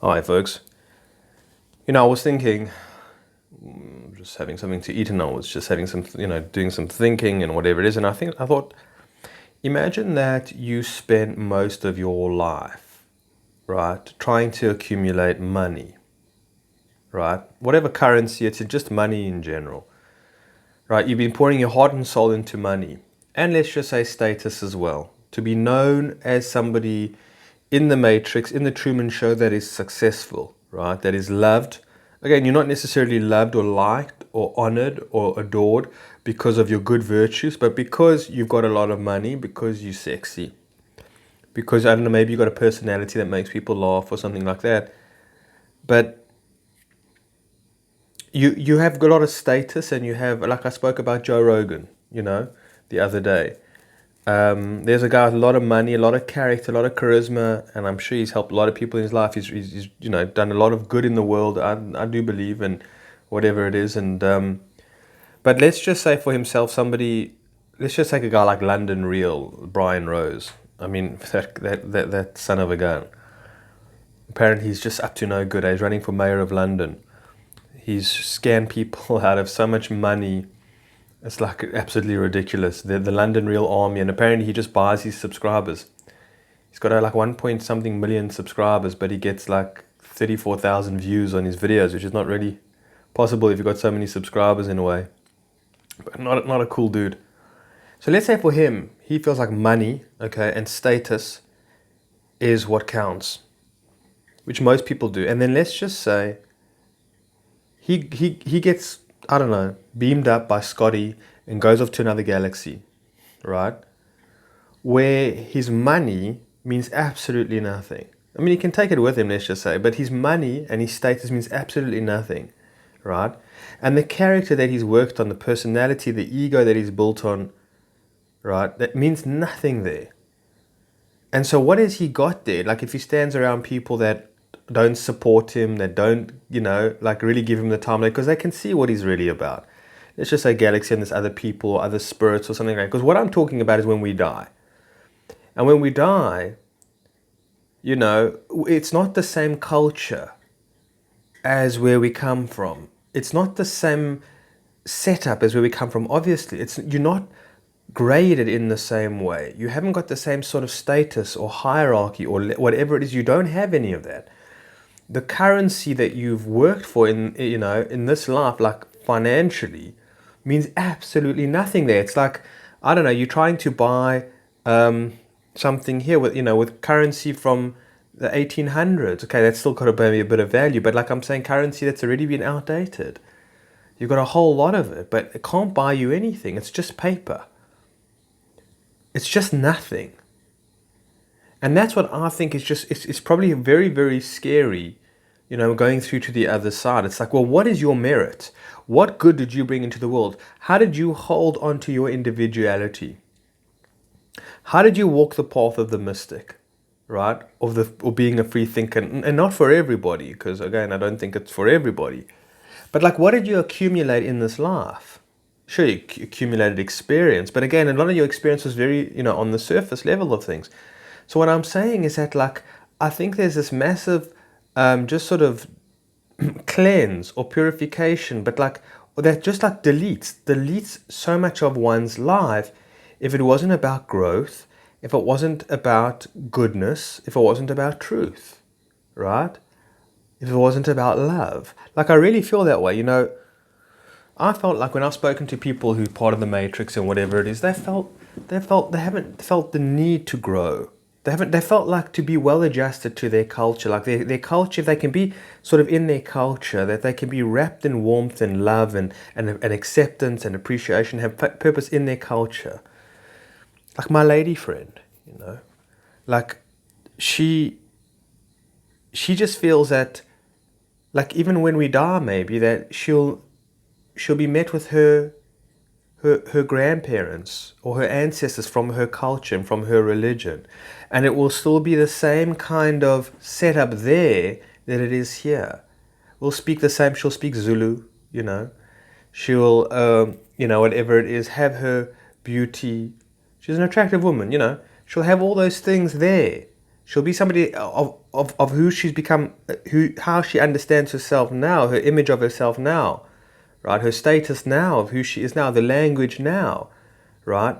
Hi, folks. I was thinking, just having something to eat, and I was just having some, doing some thinking and whatever it is. And I thought, imagine that you spent most of your life, right, trying to accumulate money, right? Whatever currency, it's just money in general, right? You've been pouring your heart and soul into money, and let's just say status as well, to be known as somebody in the Matrix, in the Truman Show, that is successful, right? That is loved. Again, you're not necessarily loved or liked or honored or adored because of your good virtues, but because you've got a lot of money, because you're sexy, because, I don't know, maybe you've got a personality that makes people laugh or something like that. But you have a lot of status, and you have, like I spoke about Joe Rogan, the other day. There's a guy with a lot of money, a lot of character, a lot of charisma, and I'm sure he's helped a lot of people in his life. He's done a lot of good in the world. I do believe in whatever it is, and but let's just say for himself, let's just take a guy like London Real, Brian Rose. I mean, that son of a gun. Apparently, he's just up to no good. He's running for mayor of London. He's scammed people out of so much money. It's like absolutely ridiculous. The London Real Army, and apparently he just buys his subscribers. He's got like 1 point something million subscribers, but he gets like 34,000 views on his videos, which is not really possible if you've got so many subscribers in a way. But not a cool dude. So let's say for him, he feels like money, okay, and status is what counts, which most people do. And then let's just say he gets, I don't know, beamed up by Scotty and goes off to another galaxy, right? Where his money means absolutely nothing. I mean, he can take it with him, let's just say, but his money and his status means absolutely nothing, right? And the character that he's worked on, the personality, the ego that he's built on, right, that means nothing there. And so what has he got there? Like, if he stands around people that don't support him, that don't, like really give him the time, because they can see what he's really about. Let's just say Galaxy and there's other people or other spirits or something like that. Because what I'm talking about is when we die. And when we die, it's not the same culture as where we come from. It's not the same setup as where we come from. Obviously, you're not graded in the same way. You haven't got the same sort of status or hierarchy or whatever it is. You don't have any of that. The currency that you've worked for in this life, like financially, means absolutely nothing there. It's like, I don't know, you're trying to buy something here with currency from the 1800s. Okay, that's still got to be a bit of value, but like I'm saying, currency that's already been outdated. You've got a whole lot of it, but it can't buy you anything. It's just paper. It's just nothing. And that's what I think is just, it's probably very, very scary, going through to the other side. It's like, well, what is your merit? What good did you bring into the world? How did you hold on to your individuality? How did you walk the path of the mystic, right? Or being a free thinker, and not for everybody, because again, I don't think it's for everybody. But like, what did you accumulate in this life? Sure, you accumulated experience, but again, a lot of your experience was very, on the surface level of things. So what I'm saying is that, like, I think there's this massive, just sort of cleanse or purification, but like that just like deletes so much of one's life if it wasn't about growth, if it wasn't about goodness, if it wasn't about truth, right? If it wasn't about love. Like, I really feel that way. I felt like when I've spoken to people who are part of the Matrix and whatever it is, they haven't felt the need to grow. They felt like to be well adjusted to their culture, like their culture, if they can be sort of in their culture, that they can be wrapped in warmth and love and acceptance and appreciation, have purpose in their culture. Like my lady friend, like she just feels that, like, even when we die, maybe that she'll be met with her grandparents or her ancestors from her culture and from her religion, and it will still be the same kind of setup there that it is here. We'll speak the same. She'll speak Zulu, she'll whatever it is, have her beauty. She's an attractive woman, she'll have all those things there. She'll be somebody of who she's become, how she understands herself now, her image of herself now, right? Her status now, of who she is now, the language now, right?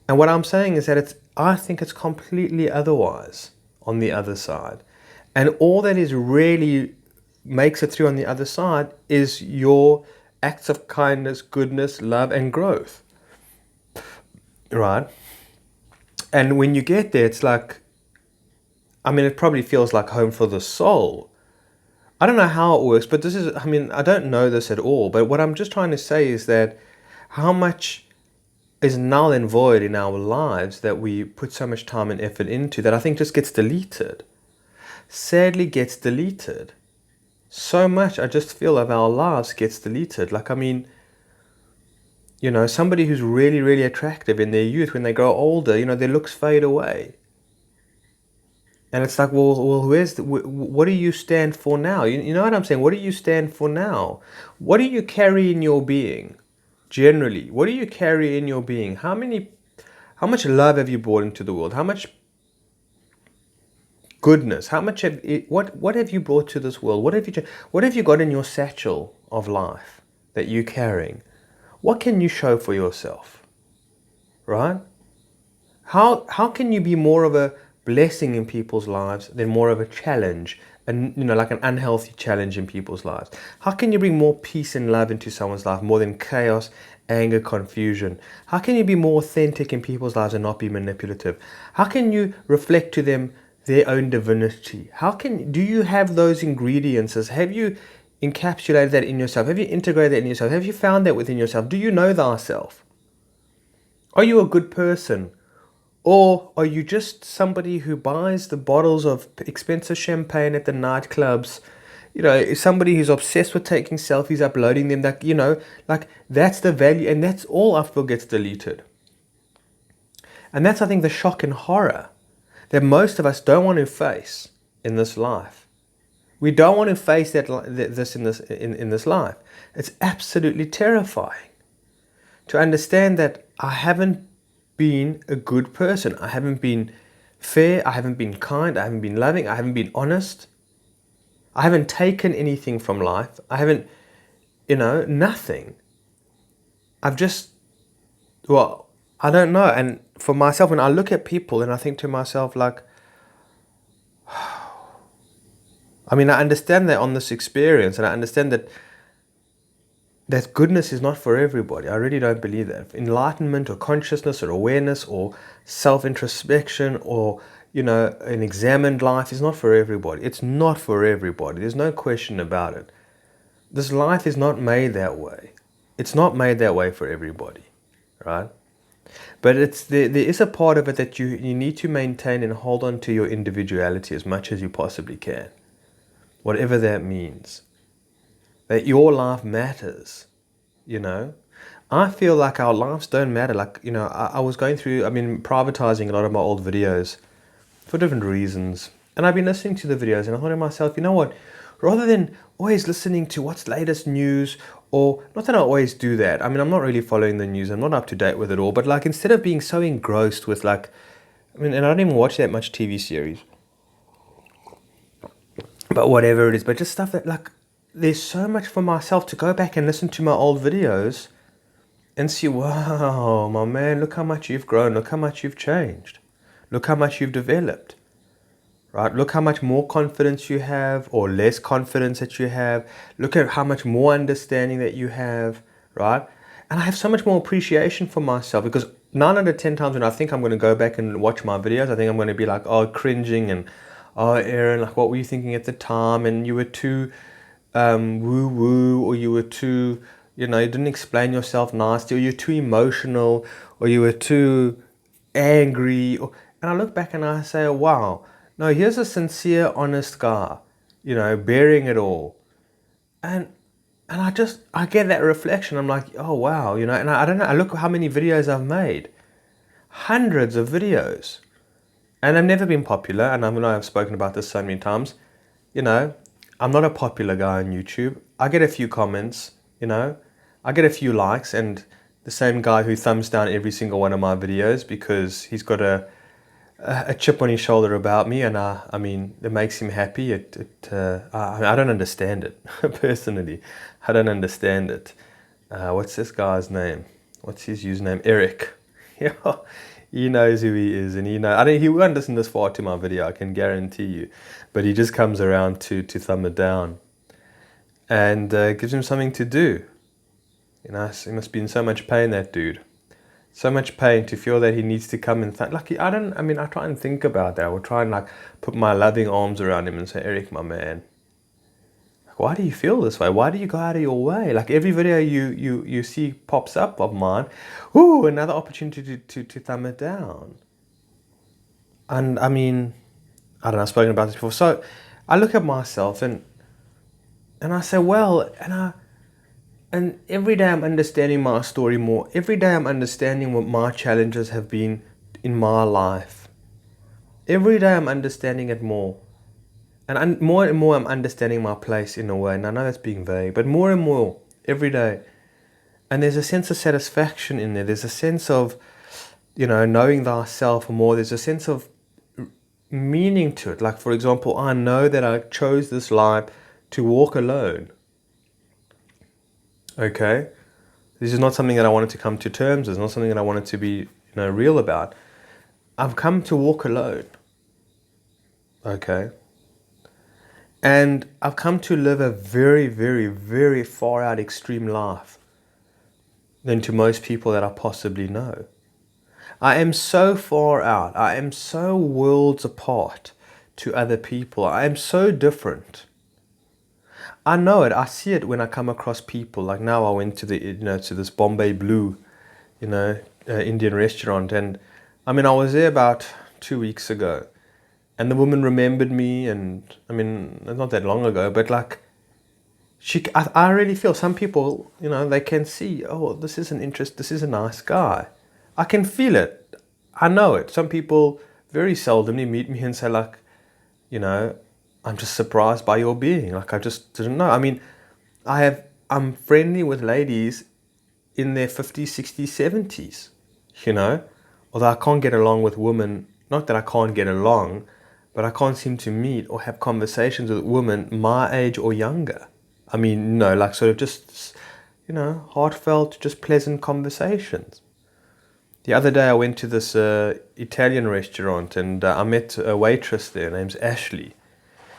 And what I'm saying is that I think it's completely otherwise on the other side. And all that is really makes it through on the other side is your acts of kindness, goodness, love, and growth, right? And when you get there, it's like, I mean, it probably feels like home for the soul. I don't know how it works, but I don't know this at all. But what I'm just trying to say is that how much is null and void in our lives that we put so much time and effort into that I think just gets deleted. Sadly gets deleted. So much I just feel of our lives gets deleted. Like, I mean, somebody who's really, really attractive in their youth, when they grow older, their looks fade away. And it's like, well, what do you stand for now? You know what I'm saying? What do you stand for now? What do you carry in your being? Generally, what do you carry in your being? How much love have you brought into the world? How much goodness? What have you brought to this world? What have you got in your satchel of life that you're carrying? What can you show for yourself? Right? How can you be more of a blessing in people's lives than more of a challenge, and like an unhealthy challenge in people's lives? How can you bring more peace and love into someone's life more than chaos, anger, confusion? How can you be more authentic in people's lives and not be manipulative? How can you reflect to them their own divinity? Do you have those ingredients? Have you encapsulated that in yourself? Have you integrated that in yourself? Have you found that within yourself? Do you know thyself? Are you a good person? Or are you just somebody who buys the bottles of expensive champagne at the nightclubs? Somebody who's obsessed with taking selfies, uploading them, like that's the value, and that's all I feel gets deleted. And that's, I think, the shock and horror that most of us don't want to face in this life. We don't want to face this in this life. It's absolutely terrifying to understand that I haven't been a good person. I haven't been fair. I haven't been kind. I haven't been loving. I haven't been honest. I haven't taken anything from life. I haven't, nothing. I've just, I don't know. And for myself, when I look at people and I think to myself, like, I understand that on this experience, and I understand that goodness is not for everybody. I really don't believe that. Enlightenment or consciousness or awareness or self-introspection or, an examined life is not for everybody. It's not for everybody. There's no question about it. This life is not made that way. It's not made that way for everybody, right? But there is a part of it that you need to maintain and hold on to your individuality as much as you possibly can. Whatever that means. That your life matters, I feel like our lives don't matter. Like, I was going through, privatizing a lot of my old videos for different reasons. And I've been listening to the videos and I thought to myself, you know what? Rather than always listening to what's latest news, or not that I always do that. I'm not really following the news. I'm not up to date with it all. But like, instead of being so engrossed with and I don't even watch that much TV series. But whatever it is, but just stuff that there's so much for myself to go back and listen to my old videos and see, wow, my man, look how much you've grown. Look how much you've changed. Look how much you've developed, right? Look how much more confidence you have or less confidence that you have. Look at how much more understanding that you have, right? And I have so much more appreciation for myself, because 9 out of 10 times when I think I'm going to go back and watch my videos, I think I'm going to be like, cringing and, Aaron, what were you thinking at the time? And you were too woo-woo, or you were too, you didn't explain yourself nicely, or you're too emotional, or you were too angry. And I look back and I say, wow, no, here's a sincere, honest guy, bearing it all. And I get that reflection. I'm like, oh, wow, and I don't know, I look at how many videos I've made. Hundreds of videos. And I've never been popular, and I know I've spoken about this so many times. I'm not a popular guy on YouTube. I get a few comments, I get a few likes, and the same guy who thumbs down every single one of my videos because he's got a a chip on his shoulder about me, and I mean, it makes him happy. I don't understand it personally. I don't understand it. What's this guy's name? What's his username? Eric. Yeah, he knows who he is, and he won't listen this far to my video. I can guarantee you, but he just comes around to thumb it down, and gives him something to do. He must be in so much pain, that dude. So much pain to feel that he needs to come and I try and think about that. I would try and like put my loving arms around him and say, Eric, my man, like, why do you feel this way? Why do you go out of your way? Like every video you see pops up of mine, ooh, another opportunity to thumb it down. And I mean, I don't know, I've spoken about this before. So I look at myself and I say, well, and every day I'm understanding my story more. Every day I'm understanding what my challenges have been in my life. Every day I'm understanding it more. And more I'm understanding my place in a way. And I know that's being vague, but more and more every day. And there's a sense of satisfaction in there. There's a sense of, knowing thyself more. There's a sense of meaning to it. Like, for example, I know that I chose this life to walk alone. Okay, this is not something that I wanted to come to terms with. It's not something that I wanted to be, real about. I've come to walk alone. Okay, and I've come to live a very, very, very far out extreme life than to most people that I possibly know. I am so far out. I am so worlds apart to other people. I am so different. I know it. I see it when I come across people. Like now, I went to to this Bombay Blue, Indian restaurant, and I mean, I was there about 2 weeks ago, and the woman remembered me, and I mean, not that long ago, but like, I really feel some people, they can see, oh, this is this is a nice guy. I can feel it. I know it. Some people very seldomly meet me and say like, I'm just surprised by your being. Like, I just didn't know. I mean, I'm friendly with ladies in their 50s, 60s, 70s, Although I can't get along with women, not that I can't get along, but I can't seem to meet or have conversations with women my age or younger. I mean, like sort of just, heartfelt, just pleasant conversations. The other day I went to this Italian restaurant and I met a waitress there, her name's Ashley.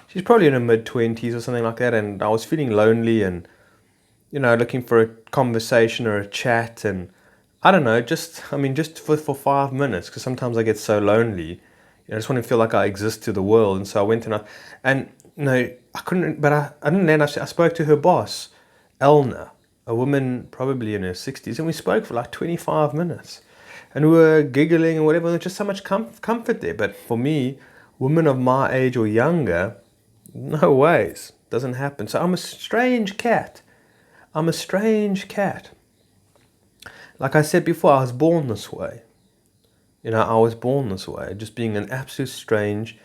She's probably in her mid-20s or something like that, and I was feeling lonely and, looking for a conversation or a chat, and I don't know, just for 5 minutes, because sometimes I get so lonely, I just want to feel like I exist to the world, and so I went and I couldn't, but I didn't land. I spoke to her boss, Elna, a woman probably in her 60s, and we spoke for like 25 minutes, and we were giggling and whatever, and there's just so much comfort there, but for me, women of my age or younger, no ways. Doesn't happen. So I'm a strange cat. I'm a strange cat. Like I said before, I was born this way. I was born this way. Just being an absolute strange,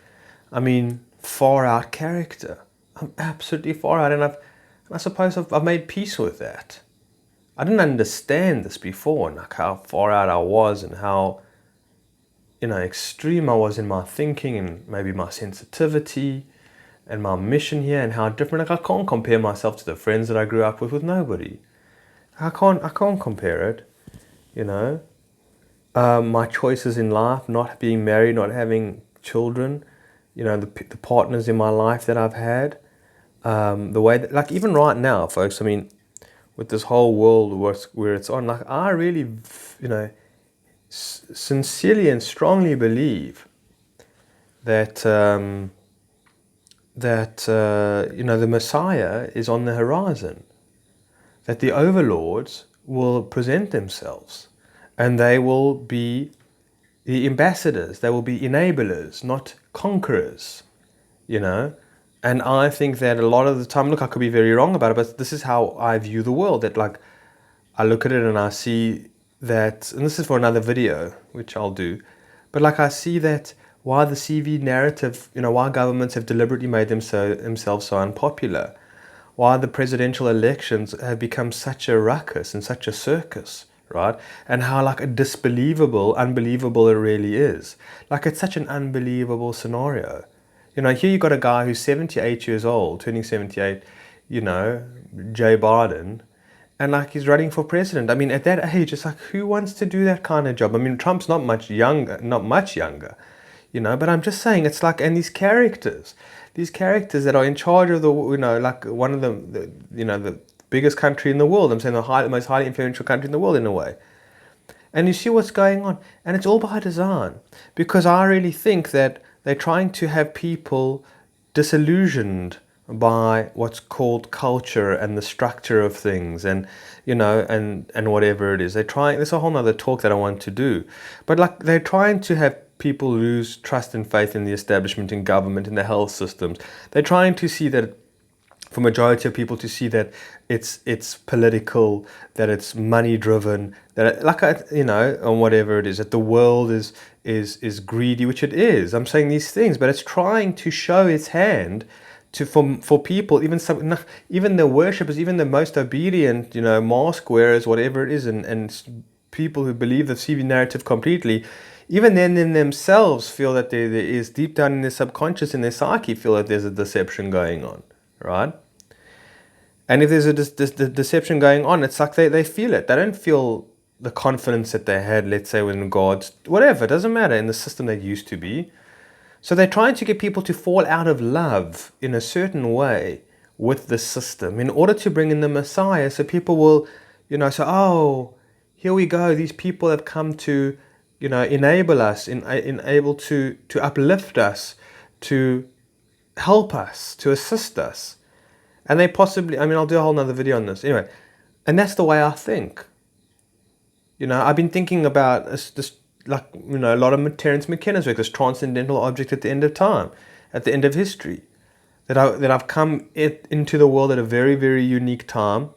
far out character. I'm absolutely far out. And I suppose I've made peace with that. I didn't understand this before, like how far out I was and how, extreme I was in my thinking and maybe my sensitivity and my mission here, and how different. Like I can't compare myself to the friends that I grew up with nobody. I can't compare it, my choices in life, not being married, not having children, the partners in my life that I've had, the way that, like even right now, folks, with this whole world where it's on, like I really, sincerely and strongly believe that the Messiah is on the horizon, that the overlords will present themselves, and they will be the ambassadors, they will be enablers, not conquerors, And I think that a lot of the time, look, I could be very wrong about it, but this is how I view the world, that like, I look at it and I see that, and this is for another video, which I'll do, but like I see that why the CV narrative, why governments have deliberately made themselves so unpopular, why the presidential elections have become such a ruckus and such a circus right? And how like unbelievable it really is. Like it's such an unbelievable scenario. Here you got a guy who's 78 years old, turning 78, Jay Biden, and like he's running for president. I mean, at that age, it's like who wants to do that kind of job? I mean, Trump's not much younger, but I'm just saying it's like, and these characters that are in charge of the, like one of the biggest country in the world. I'm saying the most highly influential country in the world in a way. And you see what's going on, and it's all by design, because I really think that they're trying to have people disillusioned by what's called culture and the structure of things, and and whatever it is. They're trying. There's a whole nother talk that I want to do, but like they're trying to have people lose trust and faith in the establishment, in government, in the health systems. They're trying to see that, for majority of people, to see that it's political, that it's money driven, that or whatever it is, that the world is greedy, which it is. I'm saying these things, but it's trying to show its hand for people, even the worshippers, even the most obedient, mask wearers, whatever it is, and people who believe the CV narrative completely. Even then, in themselves, feel that there is, deep down in their subconscious, in their psyche, feel that there's a deception going on, right? And if there's a deception going on, it's like they feel it. They don't feel the confidence that they had, let's say, when God's, whatever, it doesn't matter, in the system they used to be. So they're trying to get people to fall out of love in a certain way with the system in order to bring in the Messiah, so people will, say, oh, here we go. These people have come to, enable us, enable to uplift us, to help us, to assist us. And they possibly, I'll do a whole nother video on this. Anyway, and that's the way I think. I've been thinking about this, like, a lot of Terence McKenna's work, this transcendental object at the end of time, at the end of history, that I've come into the world at a very, very unique time,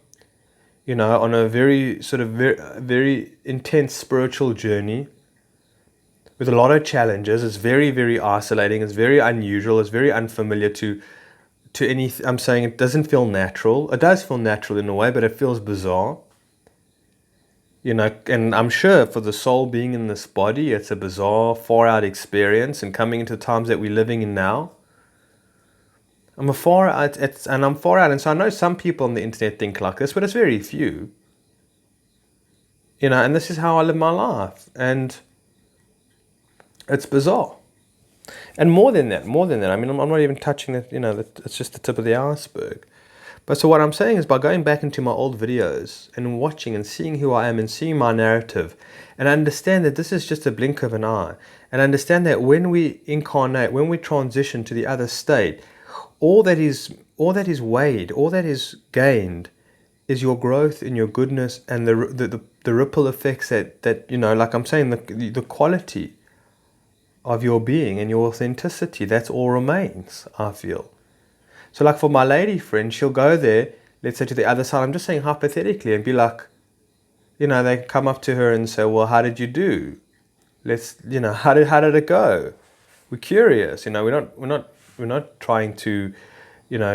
on a very sort of very intense spiritual journey with a lot of challenges. It's very, very isolating. It's very unusual. It's very unfamiliar to any. I'm saying it doesn't feel natural. It does feel natural in a way, but it feels bizarre. And I'm sure for the soul being in this body, it's a bizarre, far out experience, and coming into the times that we're living in now. I'm far out, and so I know some people on the internet think like this, but it's very few. And this is how I live my life, and it's bizarre. And more than that, I'm not even touching it, it's just the tip of the iceberg. But so what I'm saying is, by going back into my old videos and watching and seeing who I am and seeing my narrative, and understand that this is just a blink of an eye, and understand that when we incarnate, when we transition to the other state, all that is weighed, all that is gained, is your growth in your goodness, and the ripple effects that like I'm saying, the quality of your being and your authenticity, that's all remains, I feel. So like for my lady friend, she'll go there, let's say to the other side, I'm just saying hypothetically, and be like, they come up to her and say, well, how did you do? How did it go? We're curious, we're not trying to,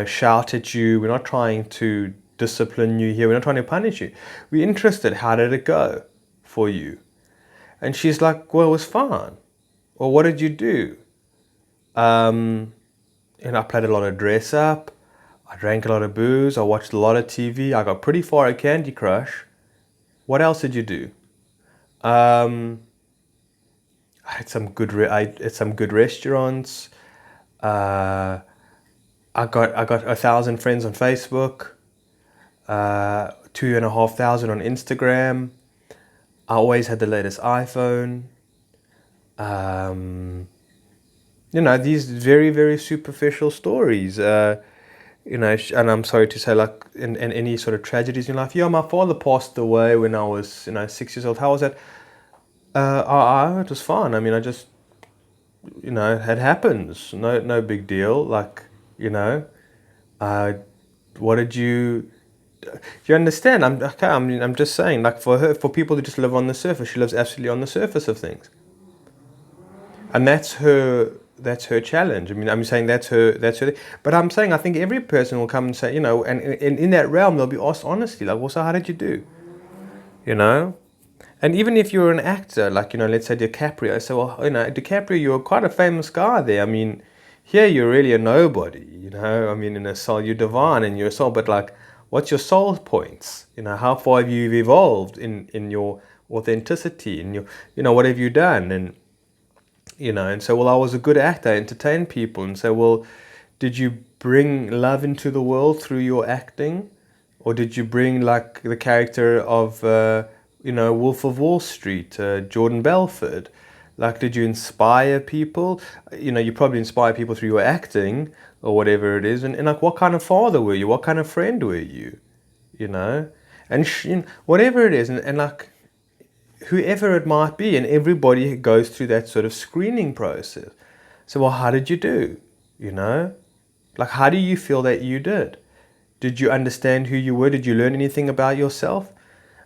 shout at you. We're not trying to discipline you here. We're not trying to punish you. We're interested. How did it go for you? And she's like, well, it was fine. Well, what did you do? I played a lot of dress up. I drank a lot of booze. I watched a lot of TV. I got pretty far at Candy Crush. What else did you do? I had some good restaurants. I got 1,000 friends on Facebook. 2,500 on Instagram. I always had the latest iPhone. These very, very superficial stories, and I'm sorry to say, like, in any sort of tragedies in life. Yeah, my father passed away when I was, 6 years old. How was that? It was fine. I just, it happens. No big deal. Like, what did you... You understand? I'm just saying, like, for people who just live on the surface, she lives absolutely on the surface of things. And that's her challenge. I'm saying that's her. But I'm saying I think every person will come and say, and in that realm they'll be asked honestly, like, well, so how did you do? And even if you're an actor, like, let's say DiCaprio, I say, well, DiCaprio, you're quite a famous guy there. I mean, here you're really a nobody, I mean, in a soul, you're divine in your soul, but like, what's your soul points? How far have you evolved in your authenticity, in your, what have you done? And so, well, I was a good actor, I entertained people, and so, well, did you bring love into the world through your acting? Or did you bring like the character of, Wolf of Wall Street, Jordan Belford? Like, did you inspire people? You probably inspire people through your acting or whatever it is. And like, what kind of father were you? What kind of friend were you? You know? And whatever it is. And like, whoever it might be. And everybody goes through that sort of screening process. So, well, how did you do? Like, how do you feel that you did? Did you understand who you were? Did you learn anything about yourself?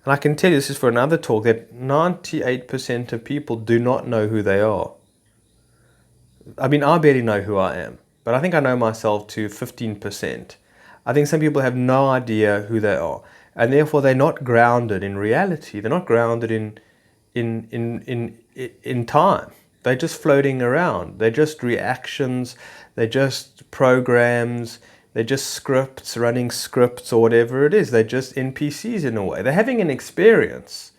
And I can tell you, this is for another talk, that 98% of people do not know who they are. I mean, I barely know who I am, but I think I know myself to 15%. I think some people have no idea who they are, and therefore they're not grounded in reality. They're not grounded in time. They're just floating around. They're just reactions. They're just programs. They're just scripts, running scripts or whatever it is. They're just NPCs in a way. They're having an experience.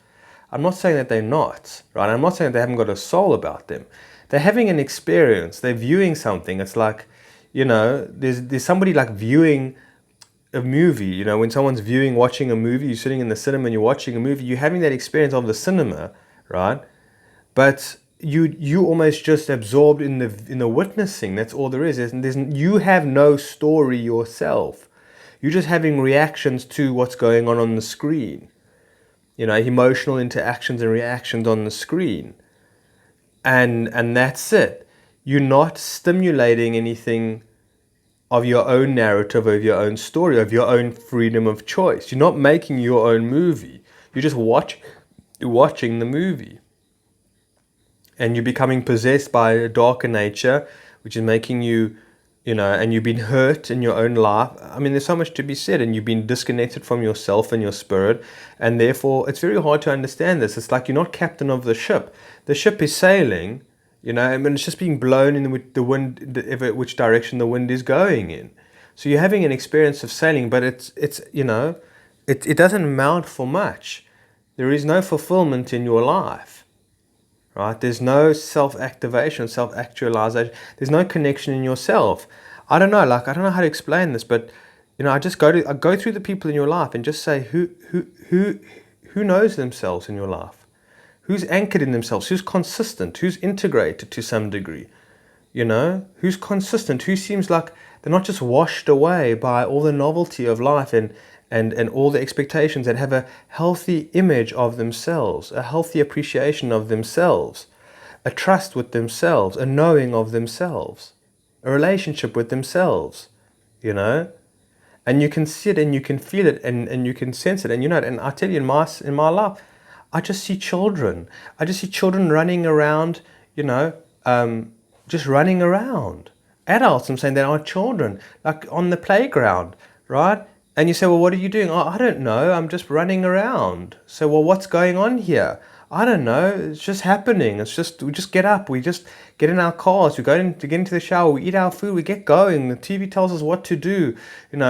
I'm not saying that they're not, right? I'm not saying they haven't got a soul about them. They're having an experience. They're viewing something. It's like, there's somebody like viewing a movie. When someone's watching a movie, you're sitting in the cinema and you're watching a movie, you're having that experience of the cinema, right? But you almost just absorbed in the witnessing. That's all there is. You have no story yourself. You're just having reactions to what's going on the screen. Emotional interactions and reactions on the screen. And that's it. You're not stimulating anything of your own narrative, of your own story, of your own freedom of choice. You're not making your own movie. You're just watching the movie. And you're becoming possessed by a darker nature, which is making you, and you've been hurt in your own life. I mean, there's so much to be said, and you've been disconnected from yourself and your spirit, and therefore it's very hard to understand this. It's like you're not captain of the ship. The ship is sailing, I mean, it's just being blown in the wind, which direction the wind is going in. So you're having an experience of sailing, but it doesn't amount for much. There is no fulfillment in your life. Right? There's no self-activation, self-actualization. There's no connection in yourself. I don't know how to explain this, but I go through the people in your life and just say who knows themselves in your life, who's anchored in themselves, who's consistent, who's integrated to some degree, who's consistent, who seems like they're not just washed away by all the novelty of life and all the expectations, that have a healthy image of themselves, a healthy appreciation of themselves, a trust with themselves, a knowing of themselves, a relationship with themselves, and you can see it and you can feel it and you can sense it, and and I tell you, in my life, I just see children. I just see children running around, just running around. Adults, I'm saying, they are children, like on the playground, right? And you say, well, what are you doing? Oh, I don't know. I'm just running around. So, well, what's going on here? I don't know. It's just happening. We just get up. We just get in our cars. We get into the shower. We eat our food. We get going. The TV tells us what to do.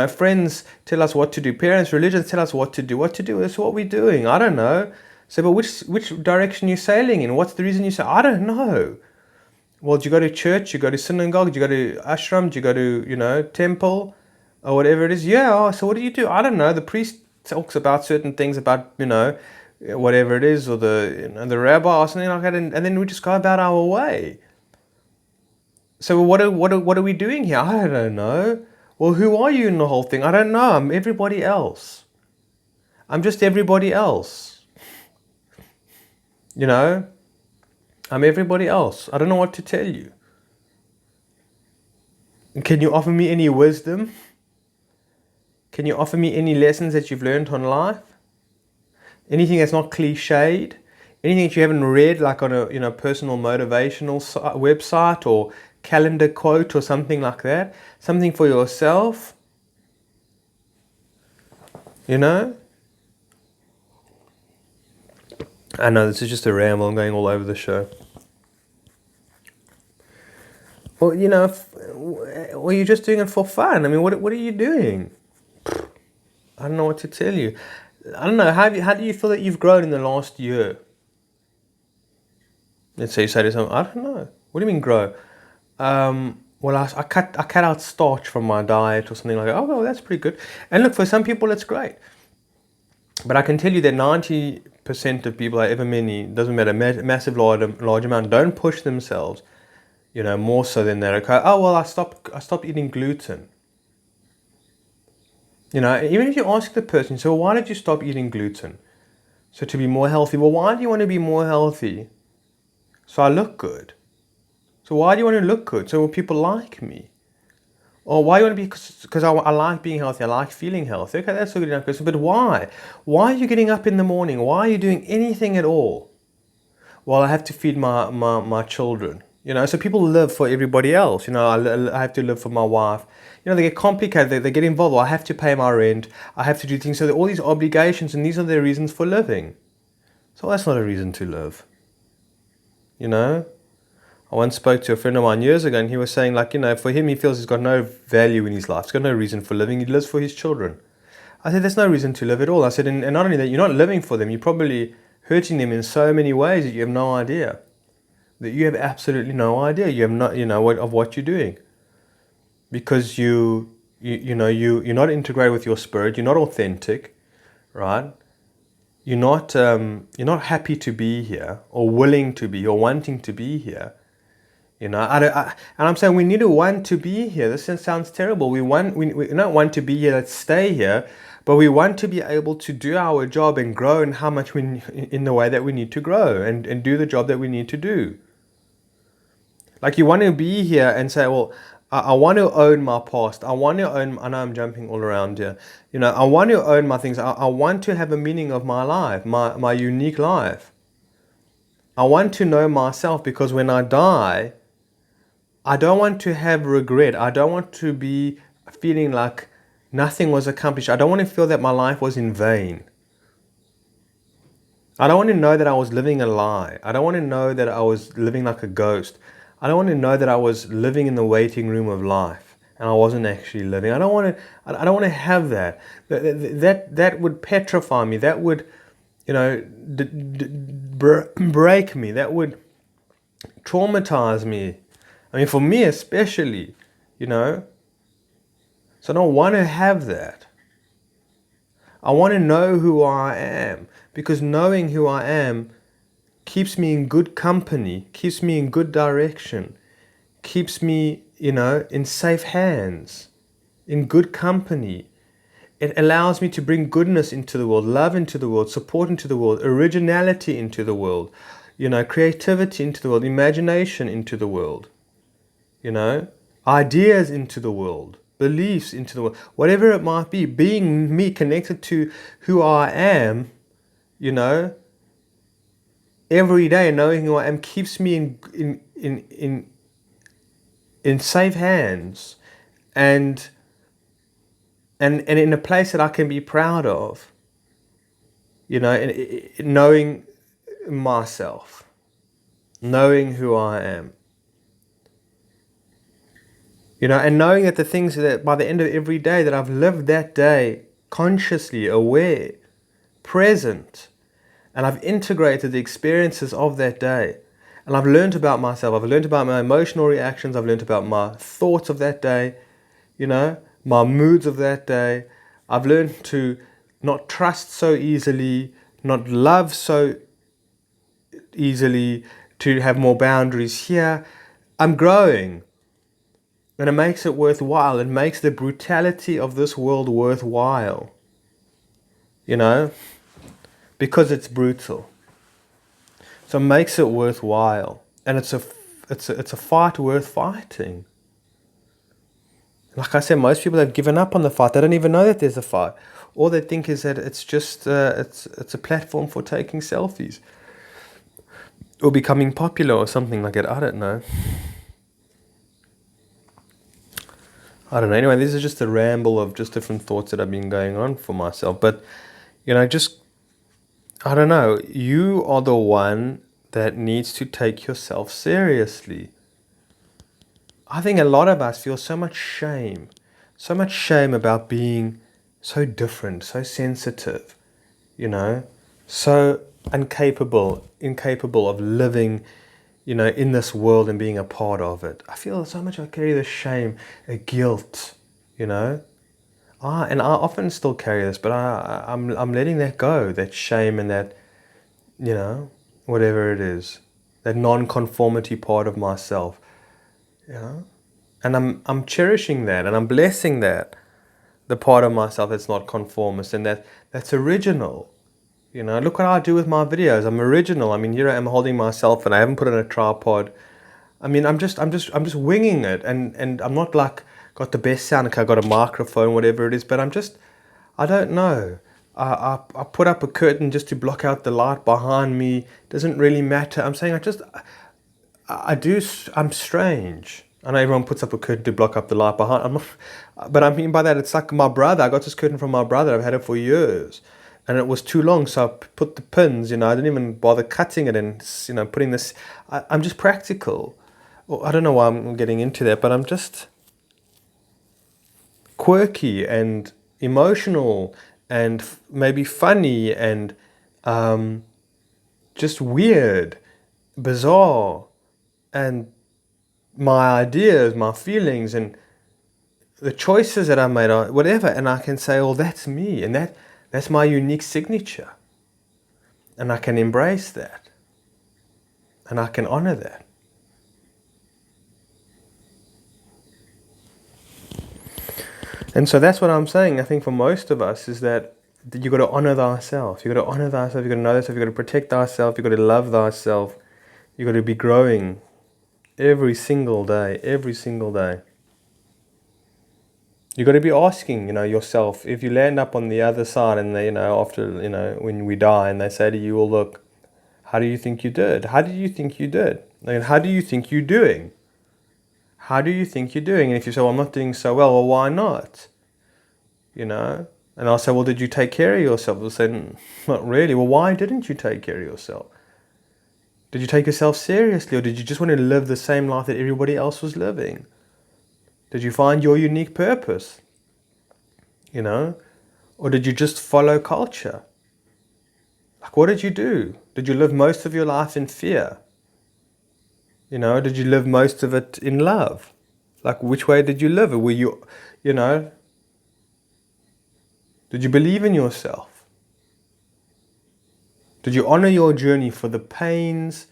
Friends tell us what to do. Parents, religions tell us what to do. What to do. That's what we're doing. I don't know. So, but which direction are you sailing in? What's the reason you say, I don't know? Well, do you go to church? You go to synagogue? Do you go to ashram? Do you go to, temple? Or whatever it is. Yeah, so what do? I don't know. The priest talks about certain things about, whatever it is, or the rabbi or something like that, and then we just go about our way. So what are we doing here? I don't know. Well, who are you in the whole thing? I don't know. I'm everybody else. I'm just everybody else. I'm everybody else. I don't know what to tell you. Can you offer me any wisdom? Can you offer me any lessons that you've learned on life? Anything that's not cliched? Anything that you haven't read, like on a personal motivational website or calendar quote or something like that? Something for yourself? I know this is just a ramble. I'm going all over the show. Well, well, you're just doing it for fun. I mean, what are you doing? I don't know what to tell you. I don't know. How do you feel that you've grown in the last year? Let's say you say to someone, I don't know. What do you mean grow? Well, I cut out starch from my diet or something like that. Oh, well, that's pretty good. And look, for some people, it's great. But I can tell you that 90% of people, however many, doesn't matter, massive, large amount, don't push themselves, more so than that. Okay, oh, well, I stopped eating gluten. Even if you ask the person, so why did you stop eating gluten? So to be more healthy. Well, why do you want to be more healthy? So I look good. So why do you want to look good? So people like me. Or why do you want to be? Because I like being healthy. I like feeling healthy. Okay, that's a good enough question. But why? Why are you getting up in the morning? Why are you doing anything at all? Well, I have to feed my children. So people live for everybody else. I have to live for my wife. They get complicated. They get involved. Well, I have to pay my rent. I have to do things. So there are all these obligations, and these are the reasons for living. So that's not a reason to live. I once spoke to a friend of mine years ago, and he was saying, for him, he feels he's got no value in his life. He's got no reason for living. He lives for his children. I said, there's no reason to live at all. I said, and not only that, you're not living for them. You're probably hurting them in so many ways that you have no idea. That you have absolutely no idea. You have not, of what you're doing. Because you're not integrated with your spirit. You're not authentic, right? You're not happy to be here, or willing to be, or wanting to be here. And I'm saying we need to want to be here. This sounds terrible. We don't want to be here, let's stay here, but we want to be able to do our job and grow in how much in the way that we need to grow and do the job that we need to do. Like you want to be here and say, well, I want to own my past. I want to own, I know I'm jumping all around here. I want to own my things. I want to have a meaning of my life, my unique life. I want to know myself, because when I die, I don't want to have regret. I don't want to be feeling like nothing was accomplished. I don't want to feel that my life was in vain. I don't want to know that I was living a lie. I don't want to know that I was living like a ghost. I don't want to know that I was living in the waiting room of life and I wasn't actually living. I don't want to have that. That would petrify me. That would, break me. That would traumatize me. I mean, for me especially, So I don't want to have that. I want to know who I am, because knowing who I am keeps me in good company, keeps me in good direction, keeps me, in safe hands, in good company. It allows me to bring goodness into the world, love into the world, support into the world, originality into the world, creativity into the world, imagination into the world. Ideas into the world, beliefs into the world, whatever it might be, being me, connected to who I am, every day knowing who I am keeps me in safe hands and in a place that I can be proud of, knowing myself, knowing who I am. And knowing that the things that by the end of every day that I've lived that day consciously, aware, present, and I've integrated the experiences of that day. And I've learned about myself. I've learned about my emotional reactions. I've learned about my thoughts of that day, my moods of that day. I've learned to not trust so easily, not love so easily, to have more boundaries here. I'm growing. And it makes it worthwhile. It makes the brutality of this world worthwhile. Because it's brutal. So it makes it worthwhile. And it's a fight worth fighting. Like I said, most people have given up on the fight. They don't even know that there's a fight. All they think is that it's just it's a platform for taking selfies. Or becoming popular or something like that. I don't know. Anyway, this is just a ramble of just different thoughts that have been going on for myself. But, I don't know, you are the one that needs to take yourself seriously. I think a lot of us feel so much shame about being so different, so sensitive, you know, so incapable of living, in this world and being a part of it. I feel so much I carry the shame, a guilt, you know. And I often still carry this, but I'm letting that go, that shame and that, whatever it is, that non-conformity part of myself, you know. And I'm cherishing that and I'm blessing that, the part of myself that's not conformist and that's original. Look what I do with my videos. I'm original. I mean, here I am holding myself and I haven't put on a tripod. I mean, I'm just winging it, and I'm not like got the best sound. Okay, I got a microphone, whatever it is, but I don't know. I put up a curtain just to block out the light behind me. It doesn't really matter. I'm saying I do. I'm strange. I know everyone puts up a curtain to block up the light behind. But I mean by that, it's like my brother. I got this curtain from my brother. I've had it for years, and it was too long, so I put the pins. I didn't even bother cutting it and putting this. I'm just practical. Well, I don't know why I'm getting into that, but I'm just quirky and emotional and maybe funny and just weird, bizarre, and my ideas, my feelings, and the choices that I made, whatever, and I can say, "Oh, that's me," and that's my unique signature, and I can embrace that, and I can honor that. And so that's what I'm saying. I think for most of us is that you got to honor thyself. You got to honor thyself. You got to know thyself. You got to protect thyself. You got to love thyself. You got to be growing every single day. Every single day. You got to be asking, yourself, if you land up on the other side and they, after, when we die and they say to you, well, look, how do you think you did? How do you think you did? And how do you think you're doing? How do you think you're doing? And if you say, well, I'm not doing so well why not? And I'll say, well, did you take care of yourself? They'll say, not really. Well, why didn't you take care of yourself? Did you take yourself seriously, or did you just want to live the same life that everybody else was living? Did you find your unique purpose? Or did you just follow culture? Like, what did you do? Did you live most of your life in fear? Did you live most of it in love? Like, which way did you live? Or were you, did you believe in yourself? Did you honor your journey for the pains,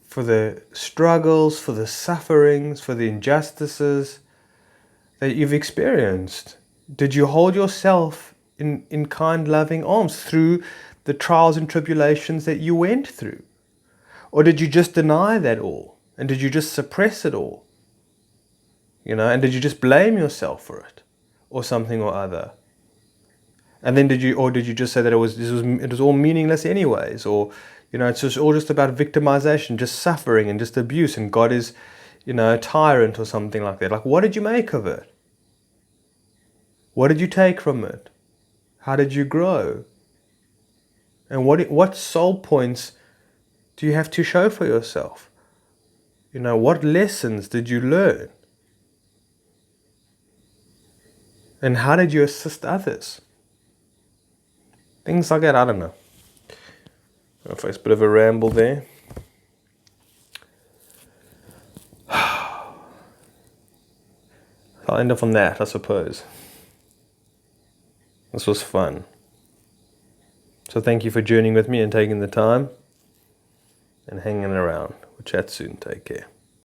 for the struggles, for the sufferings, for the injustices that you've experienced? Did you hold yourself in kind, loving arms through the trials and tribulations that you went through? Or did you just deny that all? And did you just suppress it all? And did you just blame yourself for it? Or something or other? And then did you just say that it was all meaningless anyways? Or, it's just all just about victimization, just suffering and just abuse, and God is, a tyrant or something like that. Like, what did you make of it? What did you take from it? How did you grow? And what soul points do you have to show for yourself? What lessons did you learn? And how did you assist others? Things like that, I don't know. If it's a bit of a ramble there. I'll end up on that, I suppose. This was fun. So thank you for journeying with me and taking the time and hanging around. We'll chat soon. Take care.